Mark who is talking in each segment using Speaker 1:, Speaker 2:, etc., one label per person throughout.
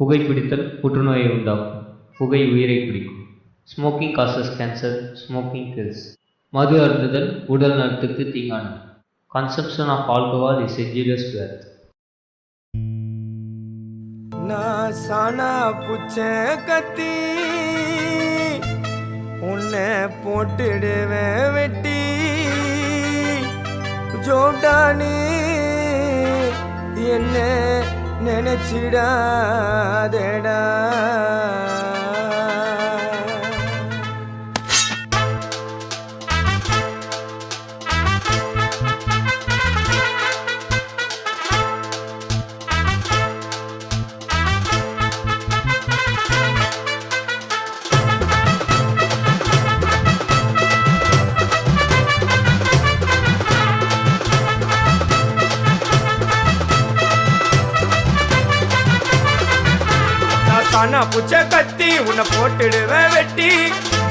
Speaker 1: புகைப்பிடித்தல் புற்றுநோயை உண்டாக்கும். புகை உயிரை பிடிக்கும். Smoking causes cancer, smoking kills. மது அருந்துதல் உடல் நலத்துக்கு தீங்கானது. Consumption of alcohol is injurious to health.
Speaker 2: நான் சானா புச்ச கத்தி உன்னை போட்டுடுவேன் வெட்டி ஜோடானி என்ன நினைச்சிடாதடா. சானா புச்ச கத்தி உன்னை போட்டுடுவேன் வெட்டி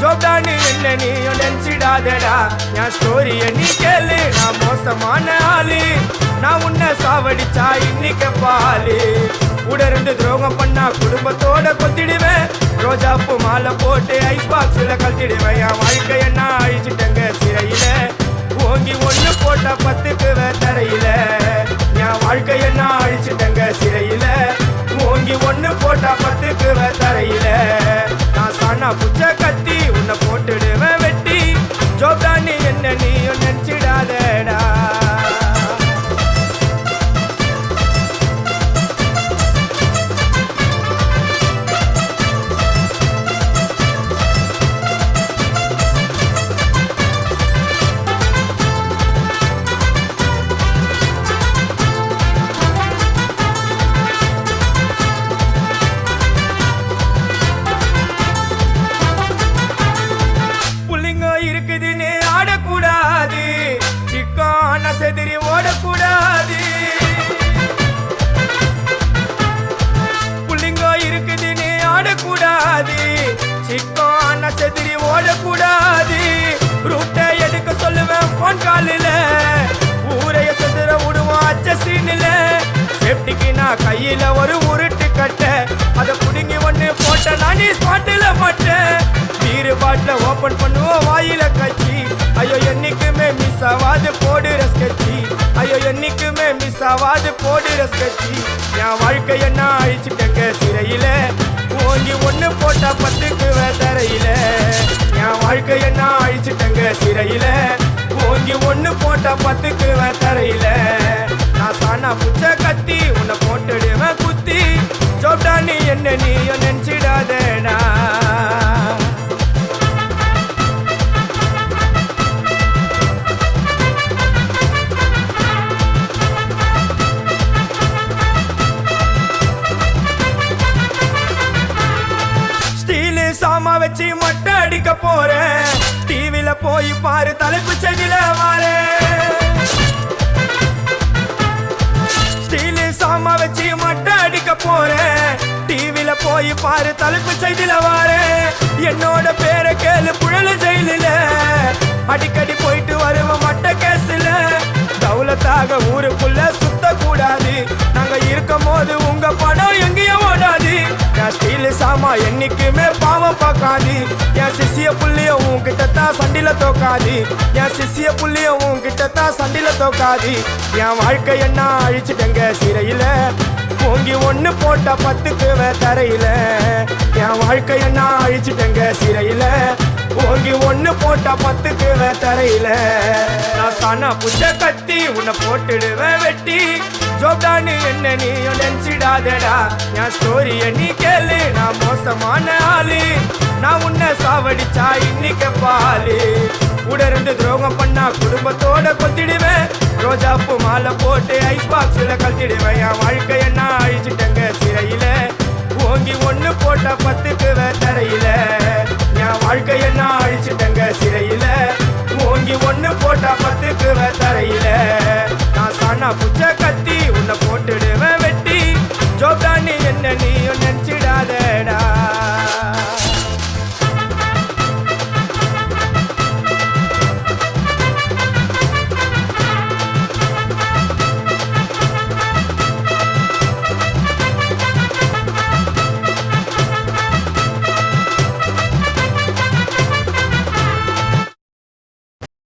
Speaker 2: ஜோப்டானு என்ன நீயும் நினைச்சிடாதடா. என் ஸ்டோரிய நீ கேளு, நான் மோசமான ஆளு. நான் உன்னை சாவடிச்சா இன்னைக்கு பாலு. உடருந்து துரோகம் பண்ணா குடும்பத்தோட கொத்திடுவேன். ரோஜாப்பு மாலை போட்டு ஐஸ் பாக்ஸ்ல கழட்டிடுவேன். என் வாழ்க்கைய நான் அழிச்சிட்டேங்க சிறையில. ஓங்கி ஒண்ணு போட்டா 10க்கு தரையில. என் வாழ்க்கைய நான் அழிச்சிட்டேங்க சிறையில. ஓங்கி ஒண்ணு போட்டா 10க்கு தரையில. நான் சானா புச்ச கத்தி உன்னை போட்டுடுவேன் வெட்டி ஜோப்டானி என்ன நீயும் நினைச்சிடாதடா. இருக்குதுன்னு ஆடக்கூடாது, சிக்கான செதிரி ஓடக்கூடாது. புள்ளிங்க இருக்குதுன்னு ஆடக்கூடாது, சிக்கான செதிரி ஓடக்கூடாது. ரூட்டை எடுக்க சொல்லுவேன் போன் காலில, ஊரைய செதுற விடுவோம் அச்ச சீனில. சேஃப்டிக்கு நான் கையில ஒரு உருட்டு கட்ட, அதை புடுங்கி ஒண்ணு போட்ட நானே ஸ்பாட்டில மாட்டேன். பீரு பாட்டில ஓபன் பண்ணுவோம் வாயில கட்சி. ஐயோ என்னைக்குமே மிஸ் ஆவாது போடுற ஸ்கெட்சி. ஐயோ என்னைக்குமே மிஸ் ஆவாது போடுற ஸ்கெட்சி. என் வாழ்க்கைய நான் அழிச்சிட்டேங்க சிறையில. ஓங்கி ஒண்ணு போட்டா 10க்கு தரையில. என் வாழ்க்கைய நான் அழிச்சிட்டேங்க சிறையில. ஓங்கி ஒண்ணு போட்டா 10க்கு தரையில. நான் சானா புச்ச கத்தி உன்னை போட்டுடுவேன் குத்தி ஜோப்டானி என்ன நீயும் நினைச்சிடாதடா. சாமா வச்சு மொட்டை அடிக்க போறேன். டிவில போய் பாரு தலைப்பு செய்தில வாரேன். ஸ்டீல் சாமா வச்சு மொட்டை அடிக்க போறேன். டிவில போய் பாரு தலைப்பு செய்தில வாரேன். என்னோட பேரை கேளு புழல ஜெயிலில. அடிக்கடி போயிட்டு வருவோம் மட்ட கேஸ்ல. தௌலத்தாக ஊருக்குள்ள சுத்த கூடாது. நாங்க இருக்கும் போது உங்க படம் எங்கேயும் ஓடாது. என் ஸ்டீல் சாமா என்னைக்குமே பாவம் பார்க்காது. என் சிசிய புள்ளிய உன்கிட்ட தான் சண்டில தோக்காது. என் சிசிய புள்ளிய உன்கிட்ட தான் சண்டில தோக்காது. என் வாழ்க்கைய நான் அழிச்சிட்டேங்க சிறையில. ஓங்கி ஒண்ணு போட்டா 10க்கு தரையில. என் வாழ்க்கைய நான் அழிச்சிட்டேங்க சிறையில. ஓங்கி ஒண்ணு போட்டா 10க்கு தரையில. நான் சானா புச்ச கத்தி உன்னை போட்டுடுவேன் வெட்டி ஜோப்டானு என்ன நீயும் நினைச்சிடாதடா. என் ஸ்டோரிய நீ கேளு, நான் மோசமான ஆளு. நான் உன்னை சாவடிச்சா இன்னைக்கு பாலு. உடருந்து துரோகம் பண்ணா குடும்பத்தோட கொத்திடுவேன். ரோஜாப்பு மாலை போட்டு ஐஸ் பாக்ஸ்ல கழட்டிடுவேன். என் வாழ்க்கைய நான் அழிச்சிட்டேங்க சிறையில. ஓங்கி ஒண்ணு போட்டா 10க்கு தரையில. என் வாழ்க்கைய நான் அழிச்சிட்டேங்க சிறையில. ஓங்கி ஒண்ணு போட்டா 10க்கு தரையில. நான் சானா புச்ச